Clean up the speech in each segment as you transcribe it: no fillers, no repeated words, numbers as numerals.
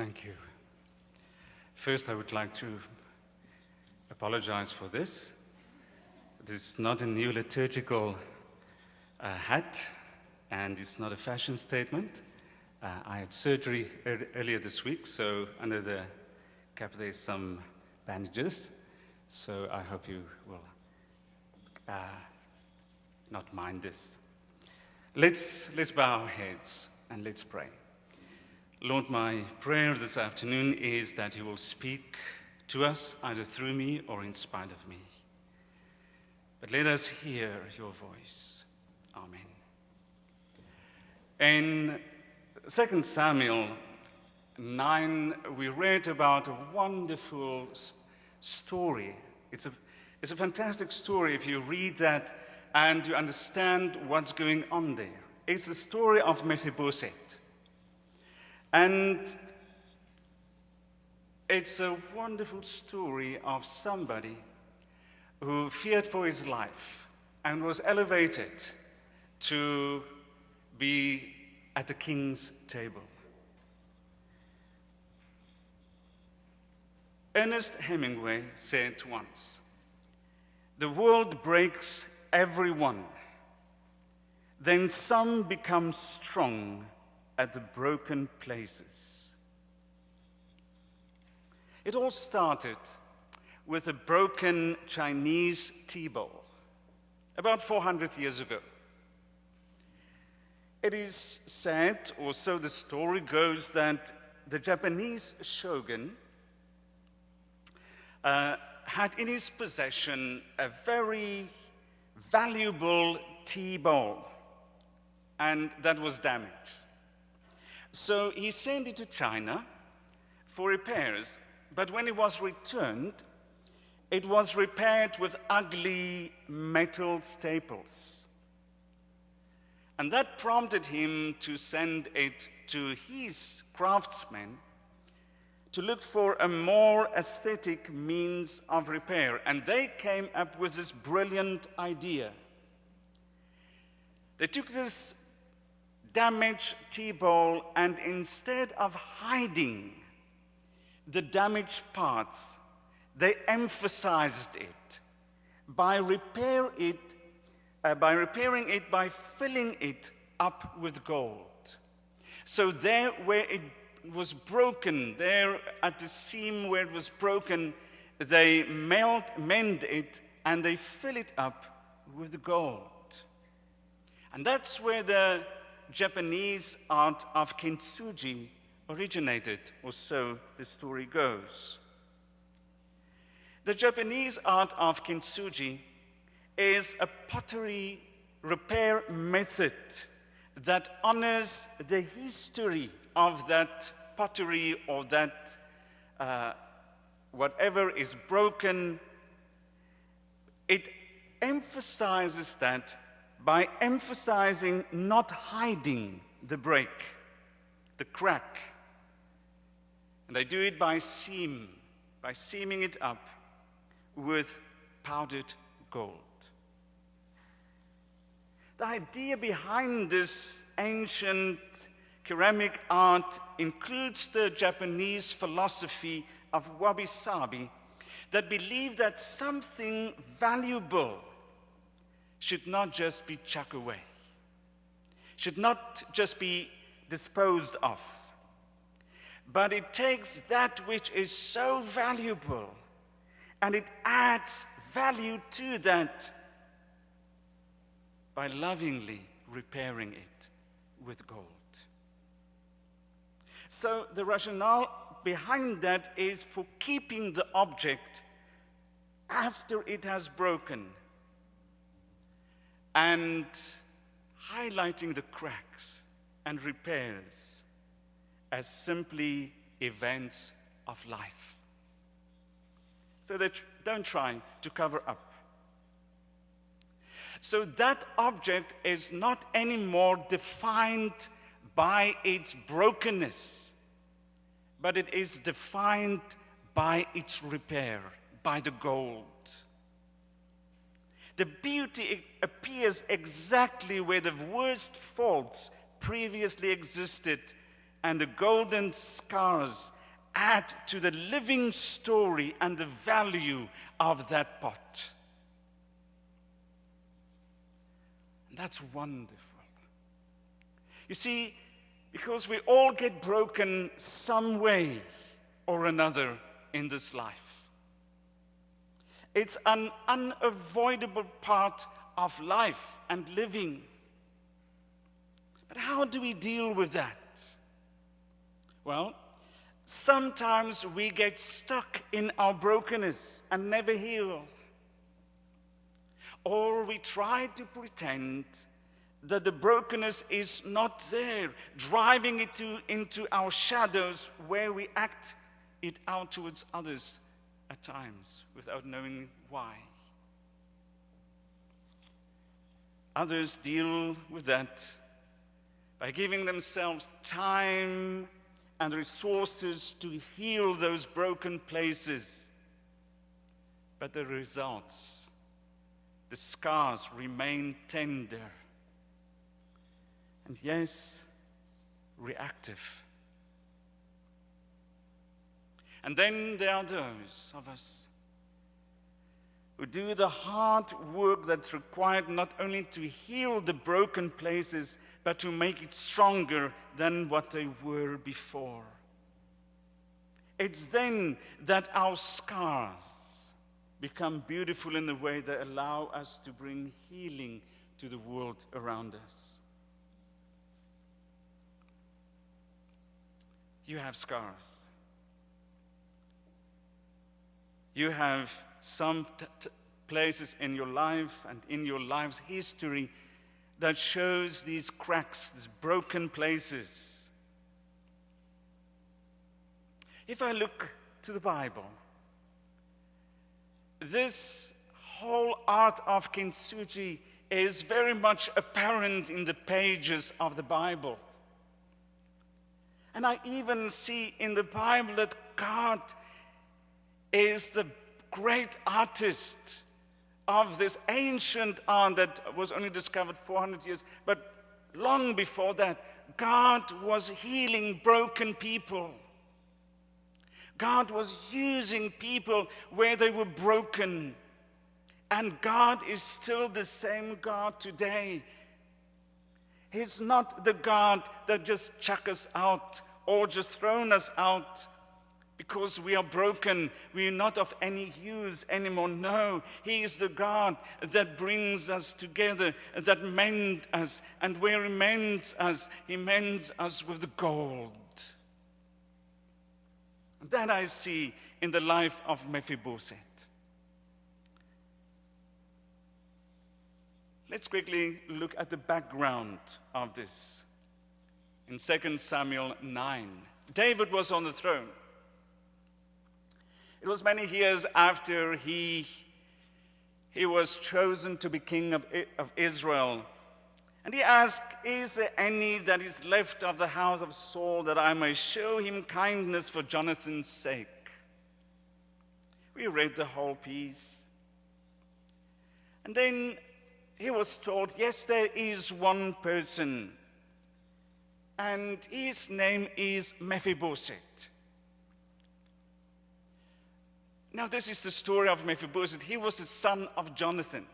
Thank you. First, I would like to apologize for this. This is not a new liturgical hat, and it's not a fashion statement. I had surgery earlier this week, so under the cap there's some bandages. So I hope you will not mind this. Let's bow our heads and let's pray. Lord, my prayer this afternoon is that you will speak to us either through me or in spite of me. But let us hear your voice. Amen. In 2 Samuel 9, we read about a wonderful story. It's a fantastic story if you read that and you understand what's going on there. It's the story of Methodist. And it's a wonderful story of somebody who feared for his life and was elevated to be at the king's table. Ernest Hemingway said once, "The world breaks everyone, then some become strong at the broken places." It all started with a broken Chinese tea bowl about 400 years ago. It is said, or so the story goes, that the Japanese shogun had in his possession a very valuable tea bowl, and that was damaged. So he sent it to China for repairs, but when it was returned, it was repaired with ugly metal staples. And that prompted him to send it to his craftsmen to look for a more aesthetic means of repair. And they came up with this brilliant idea. They took this damaged tea bowl, and instead of hiding the damaged parts, they emphasized it by repairing it by filling it up with gold. So there where it was broken, there at the seam where it was broken, they mend it and they fill it up with gold. And that's where the Japanese art of kintsugi originated, or so the story goes. The Japanese art of kintsugi is a pottery repair method that honors the history of that pottery or that whatever is broken. It emphasizes that by emphasizing not hiding the break, the crack. And they do it by seaming it up with powdered gold. The idea behind this ancient ceramic art includes the Japanese philosophy of wabi-sabi that believed that something valuable should not just be chucked away, should not just be disposed of, but it takes that which is so valuable and it adds value to that by lovingly repairing it with gold. So the rationale behind that is for keeping the object after it has broken and highlighting the cracks and repairs as simply events of life. So that don't try to cover up. So that object is not anymore defined by its brokenness, but it is defined by its repair, by the gold. The beauty appears exactly where the worst faults previously existed and the golden scars add to the living story and the value of that pot. And that's wonderful. You see, because we all get broken some way or another in this life. It's an unavoidable part of life and living. But how do we deal with that? Well, sometimes we get stuck in our brokenness and never heal. Or we try to pretend that the brokenness is not there, driving it into our shadows where we act it out towards others at times without knowing why. Others deal with that by giving themselves time and resources to heal those broken places. But the results, the scars remain tender. And yes, reactive. And then there are those of us who do the hard work that's required not only to heal the broken places, but to make it stronger than what they were before. It's then that our scars become beautiful in a way that allow us to bring healing to the world around us. You have scars. You have some places in your life and in your life's history that shows these cracks, these broken places. If I look to the Bible, this whole art of kintsugi is very much apparent in the pages of the Bible. And I even see in the Bible that God is the great artist of this ancient art that was only discovered 400 years, but long before that, God was healing broken people. God was using people where they were broken. And God is still the same God today. He's not the God that just chuck us out or just thrown us out because we are broken, we are not of any use anymore. No, He is the God that brings us together, that mends us. And where He mends us with the gold. That I see in the life of Mephibosheth. Let's quickly look at the background of this. In 2 Samuel 9, David was on the throne. It was many years after he was chosen to be king of Israel. And he asked, "Is there any that is left of the house of Saul that I may show him kindness for Jonathan's sake?" We read the whole piece. And then he was told, yes, there is one person. And his name is Mephibosheth. Now, this is the story of Mephibosheth. He was the son of Jonathan.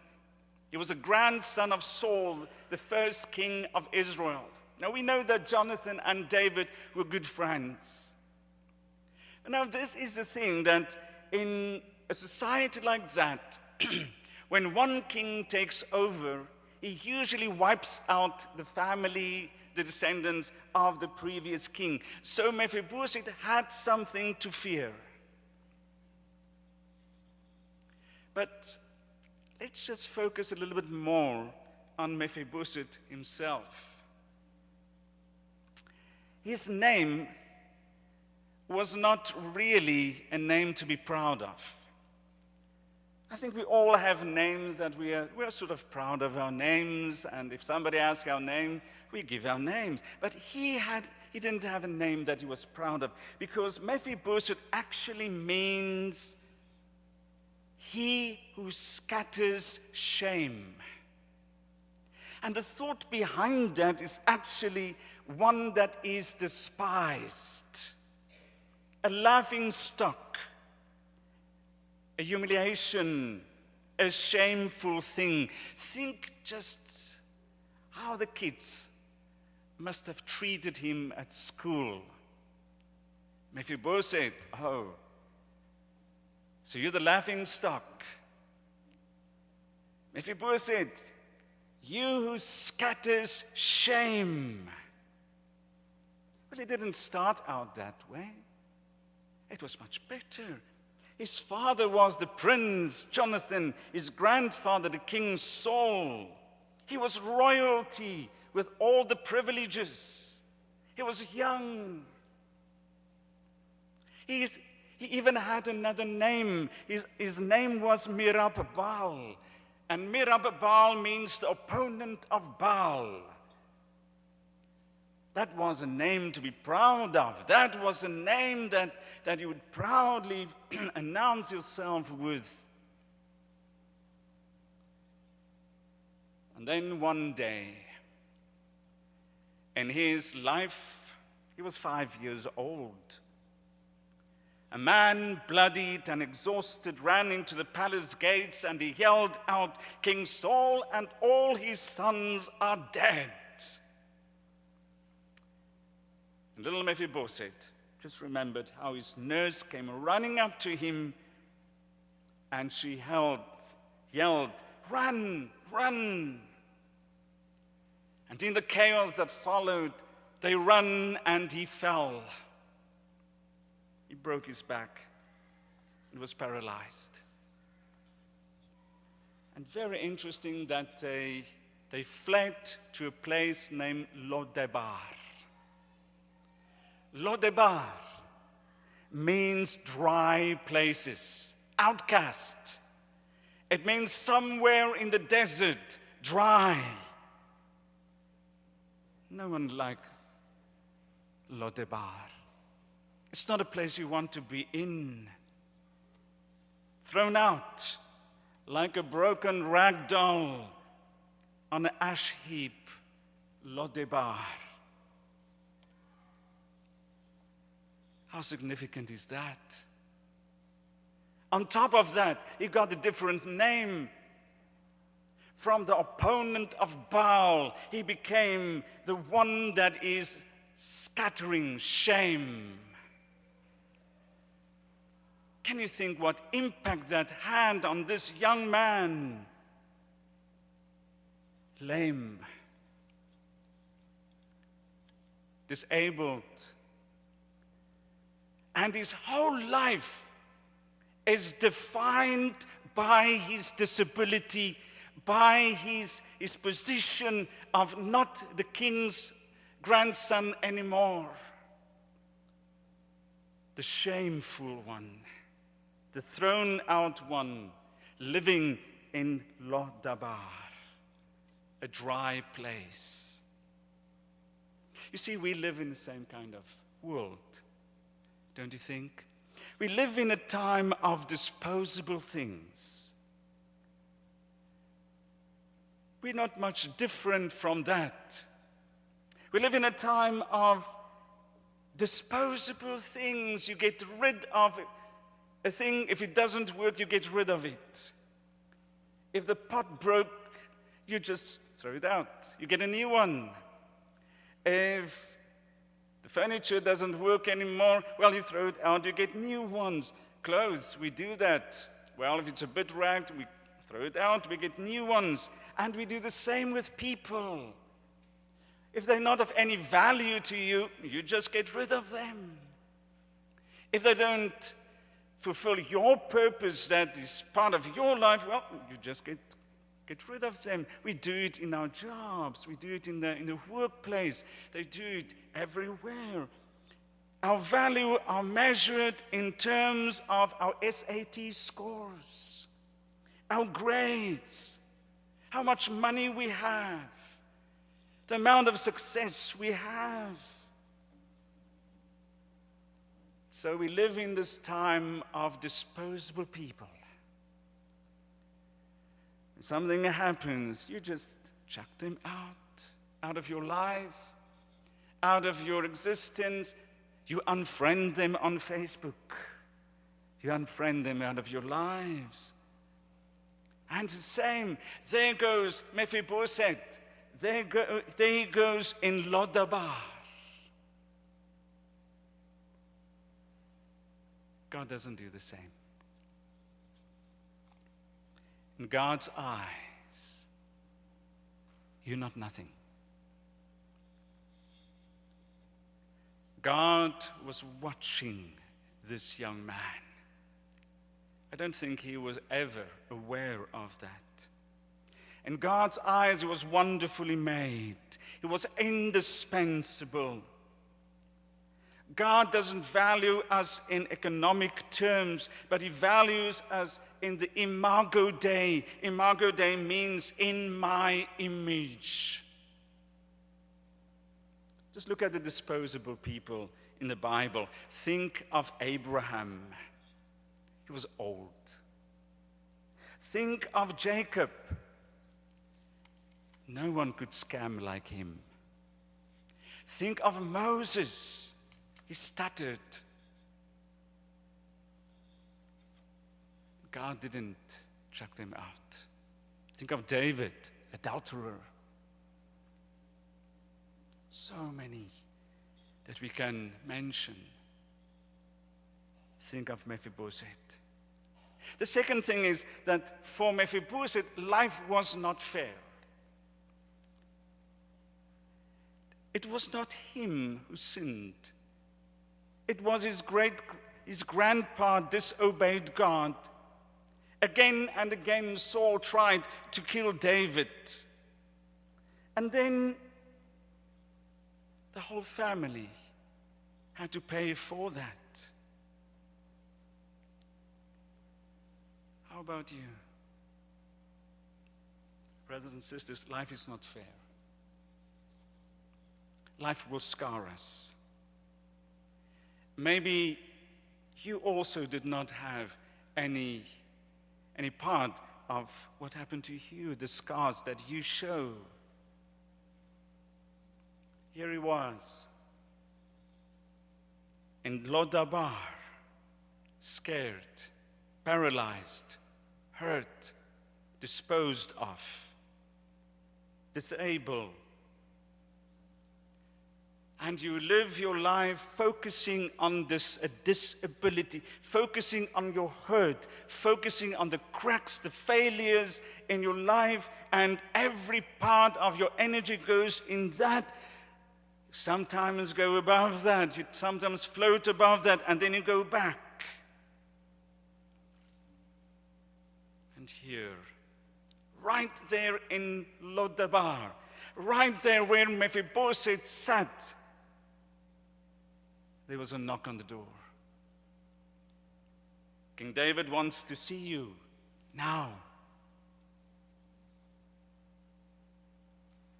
He was a grandson of Saul, the first king of Israel. Now, we know that Jonathan and David were good friends. Now, this is the thing, that in a society like that, when one king takes over, he usually wipes out the family, the descendants of the previous king. So Mephibosheth had something to fear. But let's just focus a little bit more on Mephibosheth himself. His name was not really a name to be proud of. I think we all have names that we're sort of proud of our names, and if somebody asks our name, we give our names. But he didn't have a name that he was proud of, because Mephibosheth actually means he who scatters shame. And the thought behind that is actually one that is despised, a laughing stock, a humiliation, a shameful thing. Think just how the kids must have treated him at school. Mephibosheth, oh, so you're the laughing stock. Mephibosheth, you who scatters shame. Well, it didn't start out that way. It was much better. His father was the prince Jonathan, his grandfather the king Saul. He was royalty with all the privileges. He was young. He even had another name. His name was Mirab-Baal. And Mirab-Baal means the opponent of Baal. That was a name to be proud of. That was a name that you would proudly announce yourself with. And then one day, in his life, he was 5 years old. A man, bloodied and exhausted, ran into the palace gates and he yelled out, "King Saul and all his sons are dead." And little Mephibosheth just remembered how his nurse came running up to him and she yelled, "Run, run." And in the chaos that followed, they ran and he fell. He broke his back and was paralyzed. And very interesting that they fled to a place named Lodebar. Lodebar means dry places, outcast. It means somewhere in the desert, dry. No one liked Lodebar. It's not a place you want to be in. Thrown out like a broken rag doll on an ash heap, Lodebar. How significant is that? On top of that, he got a different name. From the opponent of Baal, he became the one that is scattering shame. Can you think what impact that had on this young man? Lame, disabled, and his whole life is defined by his disability, by his position of not the king's grandson anymore. The shameful one, the thrown out one, living in Lodabar, a dry place. You see, we live in the same kind of world, don't you think? We live in a time of disposable things. We're not much different from that. We live in a time of disposable things. You get rid of a thing. If it doesn't work, you get rid of it. If the pot broke, you just throw it out. You get a new one. If the furniture doesn't work anymore, well, you throw it out, you get new ones. Clothes, we do that. Well, if it's a bit ragged, we throw it out, we get new ones. And we do the same with people. If they're not of any value to you, you just get rid of them. If they don't fulfill your purpose that is part of your life, well, you just get rid of them. We do it in our jobs. We do it in the workplace. They do it everywhere. Our value are measured in terms of our SAT scores, our grades, how much money we have, the amount of success we have. So we live in this time of disposable people. Something happens, you just chuck them out of your life. out of your existence. You unfriend them on Facebook. You unfriend them out of your lives. And it's the same. There goes Mephibosheth. There he goes in Lodabar. God doesn't do the same. In God's eyes, you're not nothing. God was watching this young man. I don't think he was ever aware of that. In God's eyes, he was wonderfully made. He was indispensable. God doesn't value us in economic terms, but he values us in the imago Dei. Imago Dei means in my image. Just look at the disposable people in the Bible. Think of Abraham. He was old. Think of Jacob. No one could scam like him. Think of Moses. He stuttered. God didn't chuck them out. Think of David, adulterer. So many that we can mention. Think of Mephibosheth. The second thing is that for Mephibosheth, life was not fair. It was not him who sinned. It was his grandpa disobeyed God. Again and again, Saul tried to kill David. And then the whole family had to pay for that. How about you? Brothers and sisters, life is not fair. Life will scar us. Maybe you also did not have any part of what happened to you, the scars that you show. Here he was in Lodabar, scared, paralyzed, hurt, disposed of, disabled. And you live your life focusing on this disability, focusing on your hurt, focusing on the cracks, the failures in your life, and every part of your energy goes in that. Sometimes go above that, you sometimes float above that, and then you go back. And here, right there in Lodabar, right there where Mephibosheth sat, there was a knock on the door. King David wants to see you now.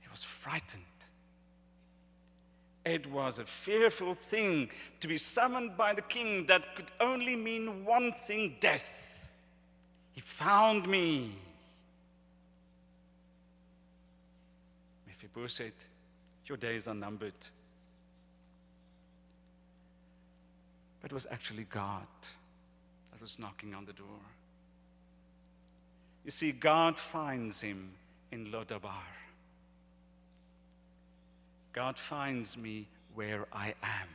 He was frightened. It was a fearful thing to be summoned by the king that could only mean one thing: death. He found me. Mephibosheth, your days are numbered. But it was actually God that was knocking on the door. You see, God finds him in Lodabar. God finds me where I am.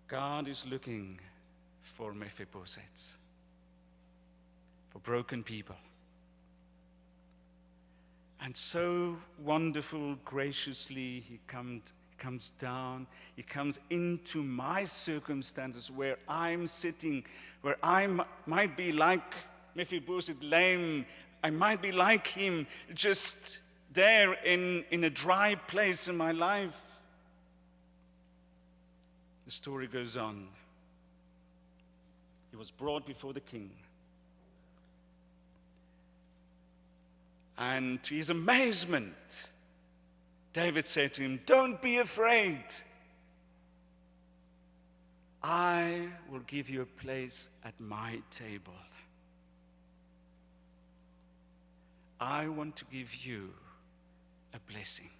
God is looking for Mephibosheths, for broken people. And so wonderful, graciously, he comes down, he comes into my circumstances where I'm sitting, where I might be like Mephibosheth, lame. I might be like him, just there in a dry place in my life. The story goes on. He was brought before the king. And to his amazement, David said to him, "Don't be afraid. I will give you a place at my table. I want to give you a blessing.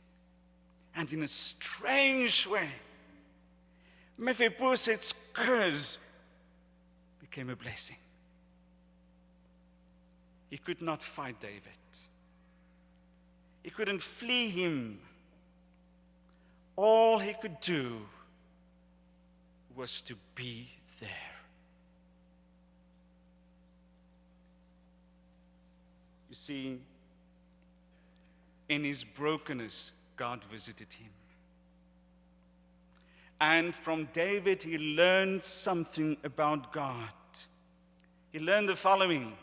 And in a strange way, Mephibosheth's curse became a blessing. He could not fight David. He couldn't flee him. All he could do was to be there. You see, in his brokenness, God visited him. And from David, he learned something about God. He learned the following: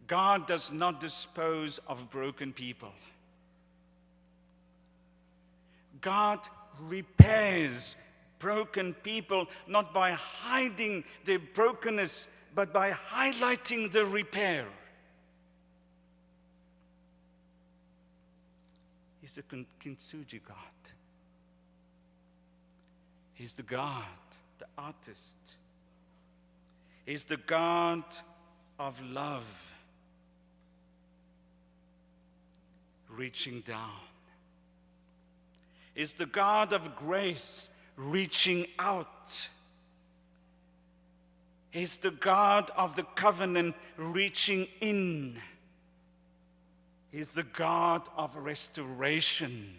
God does not dispose of broken people. God repairs broken people, not by hiding their brokenness, but by highlighting the repair. He's the kintsugi God. He's the God, the artist. He's the God of love, reaching down. He's the God of grace, reaching out. He's the God of the covenant, reaching in. He's the God of restoration,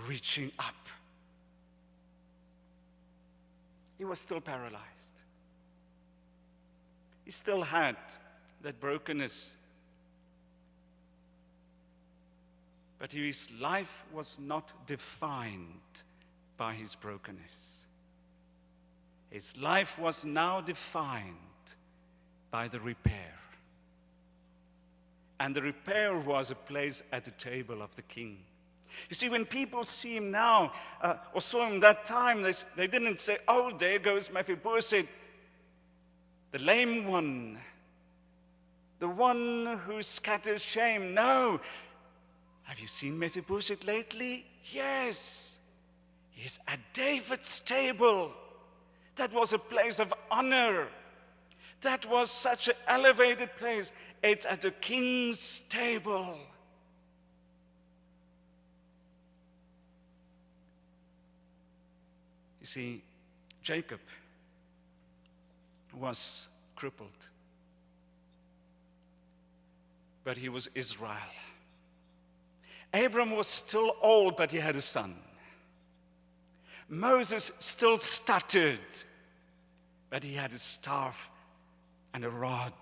reaching up. He was still paralyzed. He still had that brokenness. But his life was not defined by his brokenness. His life was now defined by the repair. And the repair was a place at the table of the king. You see, when people see him now, or saw him that time, they didn't say, "Oh, there goes Mephibosheth, the lame one, the one who scatters shame." No. Have you seen Mephibosheth lately? Yes. He's at David's table. That was a place of honor. That was such an elevated place. It's at the king's table. You see, Jacob was crippled, but he was Israel. Abram was still old, but he had a son. Moses still stuttered, but he had a staff and a rod.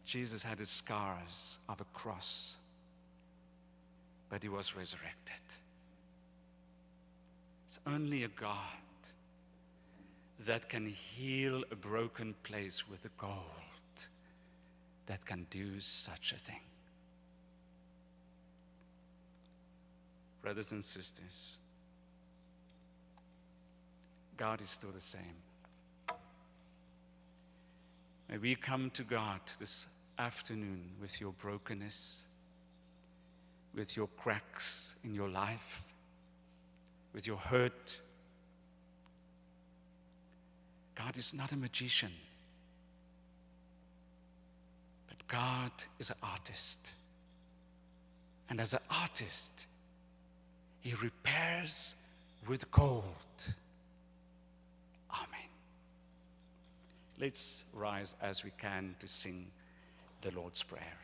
Jesus had the scars of a cross, but he was resurrected. It's only a God that can heal a broken place with the gold that can do such a thing. Brothers and sisters, God is still the same. May we come to God this afternoon with your brokenness, with your cracks in your life, with your hurt. God is not a magician, but God is an artist. And as an artist, he repairs with gold. Amen. Let's rise as we can to sing the Lord's Prayer.